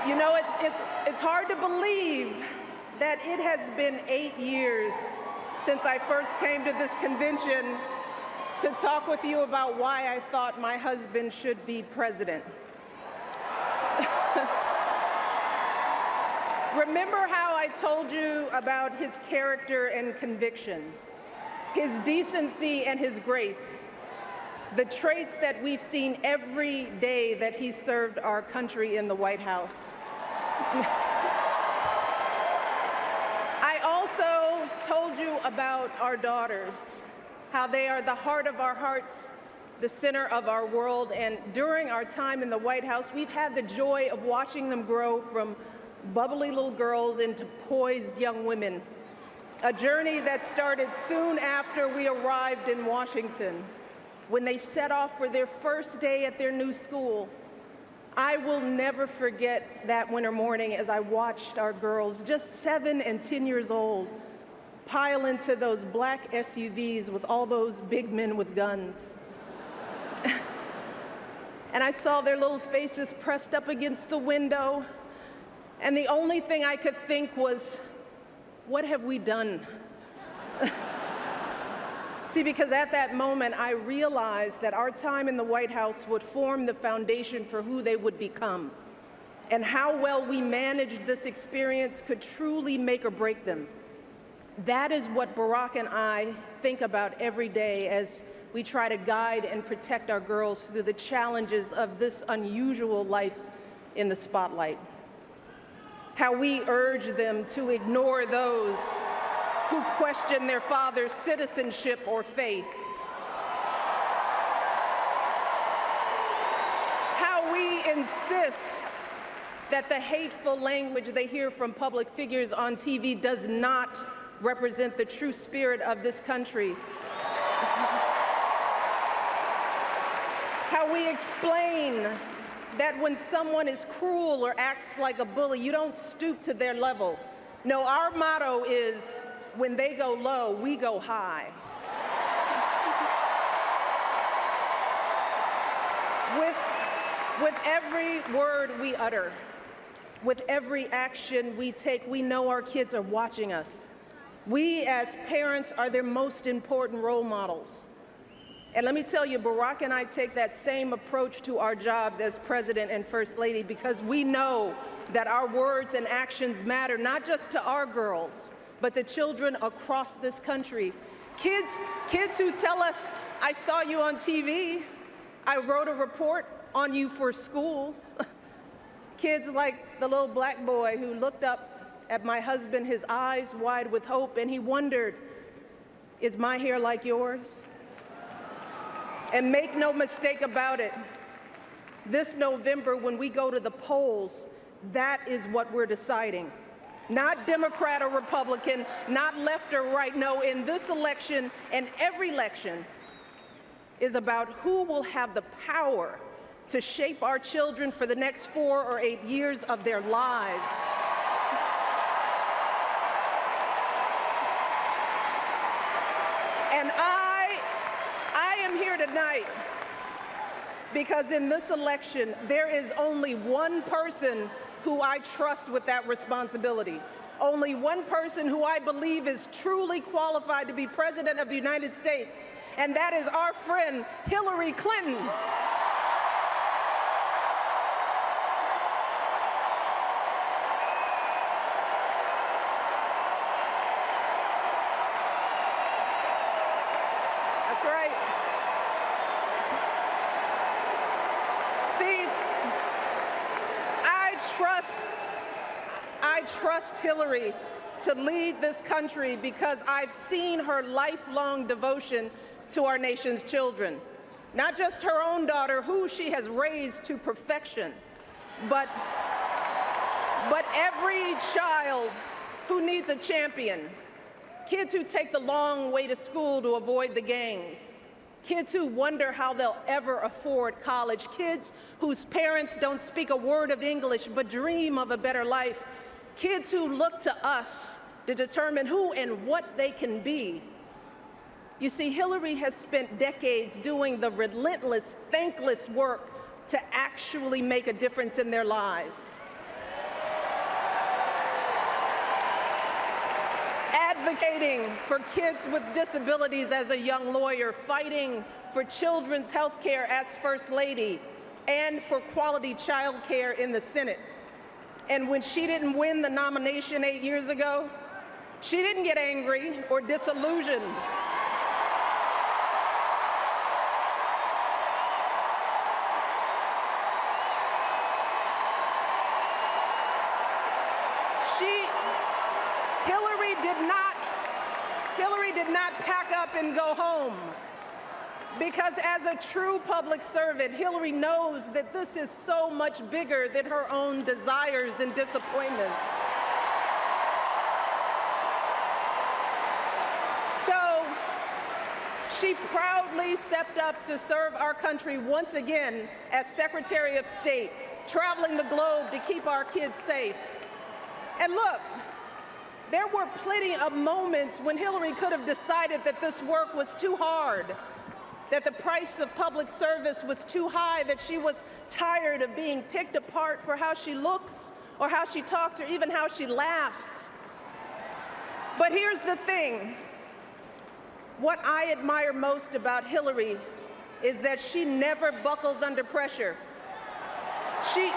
You know, it's hard to believe that it has been 8 years since I first came to this convention to talk with you about why I thought my husband should be president. Remember how I told you about his character and conviction, his decency and his grace, the traits that we've seen every day that he served our country in the White House. I also told you about our daughters, how they are the heart of our hearts, the center of our world, and during our time in the White House, we've had the joy of watching them grow from bubbly little girls into poised young women, a journey that started soon after we arrived in Washington, when they set off for their first day at their new school. I will never forget that winter morning as I watched our girls, just 7 and 10 years old, pile into those black SUVs with all those big men with guns. And I saw their little faces pressed up against the window, and the only thing I could think was, what have we done? See, because at that moment, I realized that our time in the White House would form the foundation for who they would become, and how well we managed this experience could truly make or break them. That is what Barack and I think about every day as we try to guide and protect our girls through the challenges of this unusual life in the spotlight. How we urge them to ignore those who question their father's citizenship or faith. How we insist that the hateful language they hear from public figures on TV does not represent the true spirit of this country. How we explain that when someone is cruel or acts like a bully, you don't stoop to their level. No, our motto is, when they go low, we go high. With every word we utter, with every action we take, we know our kids are watching us. We as parents are their most important role models. And let me tell you, Barack and I take that same approach to our jobs as President and First Lady, because we know that our words and actions matter, not just to our girls, but to children across this country. Kids who tell us, I saw you on TV, I wrote a report on you for school. Kids like the little black boy who looked up at my husband, his eyes wide with hope, and he wondered, is my hair like yours? And make no mistake about it, this November when we go to the polls, that is what we're deciding. Not Democrat or Republican, not left or right. No, in this election and every election is about who will have the power to shape our children for the next 4 or 8 years of their lives. And I am here tonight because in this election, there is only one person who I trust with that responsibility. Only one person who I believe is truly qualified to be President of the United States, and that is our friend, Hillary Clinton. That's right. See, I trust Hillary to lead this country because I've seen her lifelong devotion to our nation's children. Not just her own daughter, who she has raised to perfection, but every child who needs a champion. Kids who take the long way to school to avoid the gangs. Kids who wonder how they'll ever afford college. Kids whose parents don't speak a word of English but dream of a better life. Kids who look to us to determine who and what they can be. You see, Hillary has spent decades doing the relentless, thankless work to actually make a difference in their lives. advocating for kids with disabilities as a young lawyer, fighting for children's health care as First Lady, and for quality child care in the Senate. And when she didn't win the nomination 8 years ago, she didn't get angry or disillusioned. Hillary did not pack up and go home, because as a true public servant, Hillary knows that this is so much bigger than her own desires and disappointments. So she proudly stepped up to serve our country once again as Secretary of State, traveling the globe to keep our kids safe. And look, there were plenty of moments when Hillary could have decided that this work was too hard, that the price of public service was too high, that she was tired of being picked apart for how she looks or how she talks or even how she laughs. But here's the thing. What I admire most about Hillary is that she never buckles under pressure. She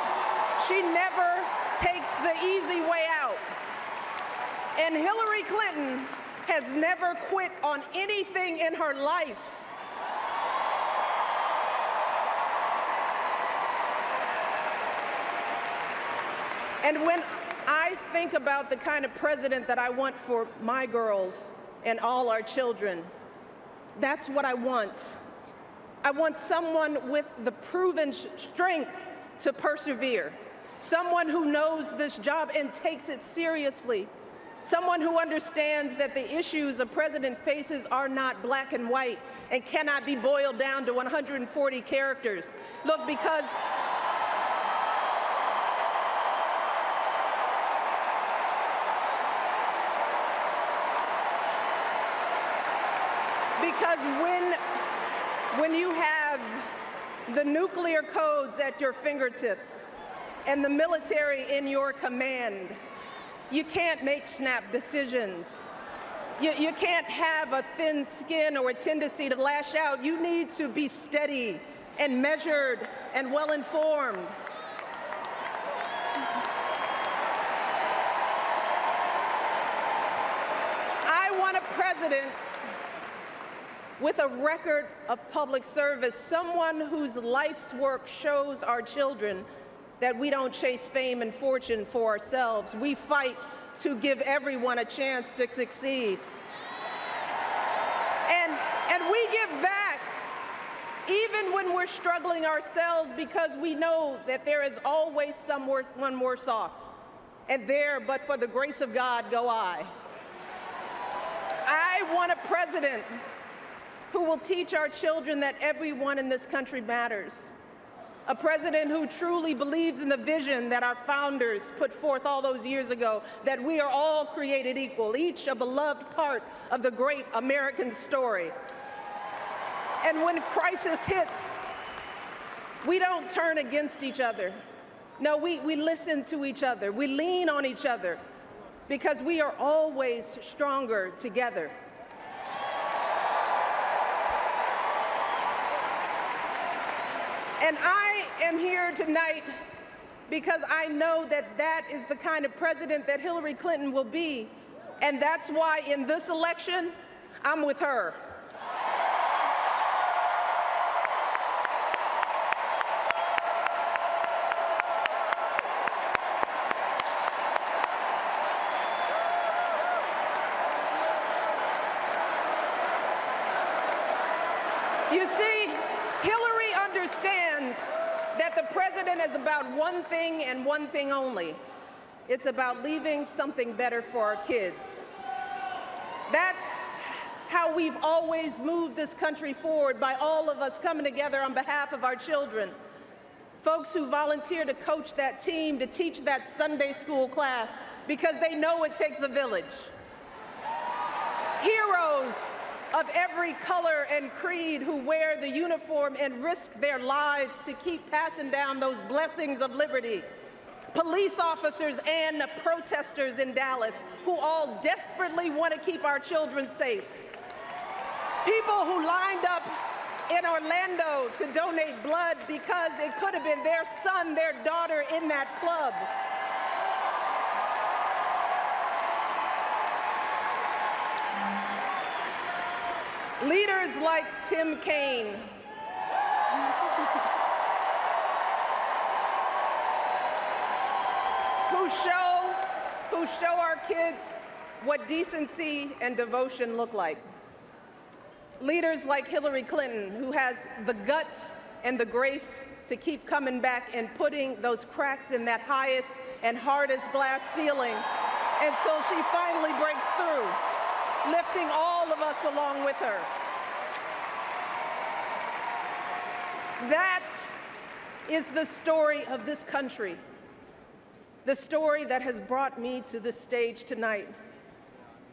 never takes the easy way out. And Hillary Clinton has never quit on anything in her life. And when I think about the kind of president that I want for my girls and all our children, that's what I want. I want someone with the proven strength to persevere, someone who knows this job and takes it seriously, someone who understands that the issues a president faces are not black and white and cannot be boiled down to 140 characters. Look, because when you have the nuclear codes at your fingertips and the military in your command, you can't make snap decisions. You can't have a thin skin or a tendency to lash out. You need to be steady and measured and well-informed. I want a president with a record of public service, someone whose life's work shows our children that we don't chase fame and fortune for ourselves. We fight to give everyone a chance to succeed. And we give back even when we're struggling ourselves, because we know that there is always someone worse off. And there, but for the grace of God, go I. I want a president who will teach our children that everyone in this country matters. A president who truly believes in the vision that our founders put forth all those years ago, that we are all created equal, each a beloved part of the great American story. And when crisis hits, we don't turn against each other. No, we listen to each other. We lean on each other, because we are always stronger together. And I am here tonight because I know that that is the kind of president that Hillary Clinton will be. And that's why in this election, I'm with her. You see, Hillary understands that the president is about one thing and one thing only. It's about leaving something better for our kids. That's how we've always moved this country forward, by all of us coming together on behalf of our children. Folks who volunteer to coach that team, to teach that Sunday school class, because they know it takes a village. Heroes of every color and creed who wear the uniform and risk their lives to keep passing down those blessings of liberty. police officers and protesters in Dallas who all desperately want to keep our children safe, people who lined up in Orlando to donate blood because it could have been their son, their daughter in that club. Leaders like Tim Kaine, who show our kids what decency and devotion look like. Leaders like Hillary Clinton, who has the guts and the grace to keep coming back and putting those cracks in that highest and hardest glass ceiling until she finally breaks through, lifting all of us along with her. That is the story of this country, the story that has brought me to this stage tonight,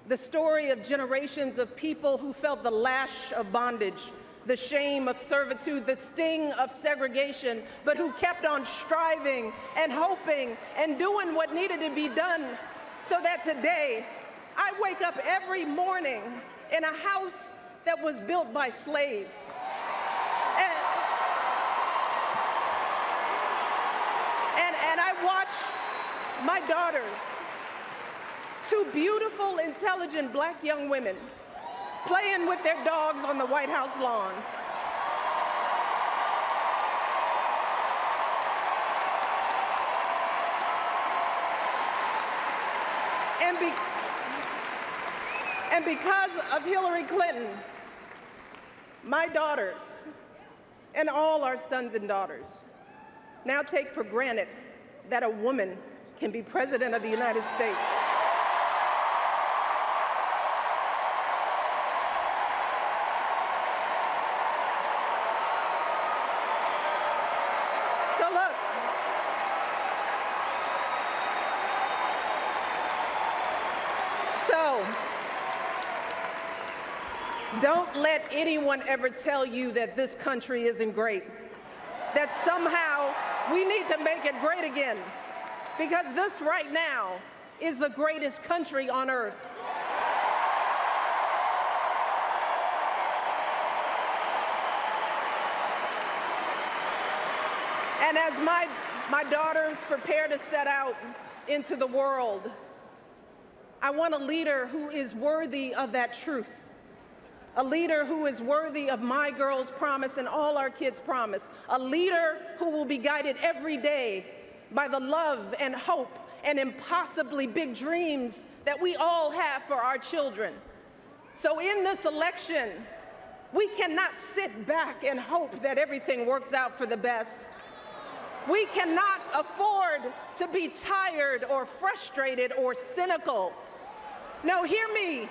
the story of generations of people who felt the lash of bondage, the shame of servitude, the sting of segregation, but who kept on striving and hoping and doing what needed to be done so that today I wake up every morning in a house that was built by slaves. And I watch my daughters, two beautiful, intelligent black young women, playing with their dogs on the White House lawn. And because of Hillary Clinton, my daughters and all our sons and daughters now take for granted that a woman can be president of the United States. So look, don't let anyone ever tell you that this country isn't great, that somehow we need to make it great again, because this right now is the greatest country on earth. And as my daughters prepare to set out into the world, I want a leader who is worthy of that truth, a leader who is worthy of my girls' promise and all our kids' promise, a leader who will be guided every day by the love and hope and impossibly big dreams that we all have for our children. So in this election, we cannot sit back and hope that everything works out for the best. We cannot afford to be tired or frustrated or cynical. No, hear me.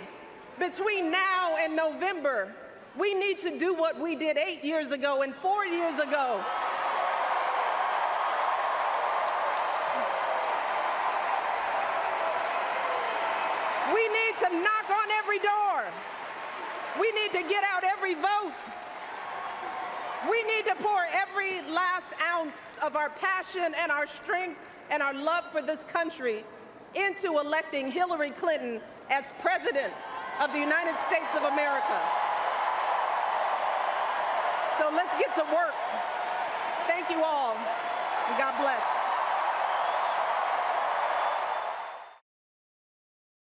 Between now and November, we need to do what we did 8 years ago and 4 years ago. We need to knock on every door. We need to get out every vote. We need to pour every last ounce of our passion and our strength and our love for this country into electing Hillary Clinton as President of the United States of America. So let's get to work. Thank you all, and God bless.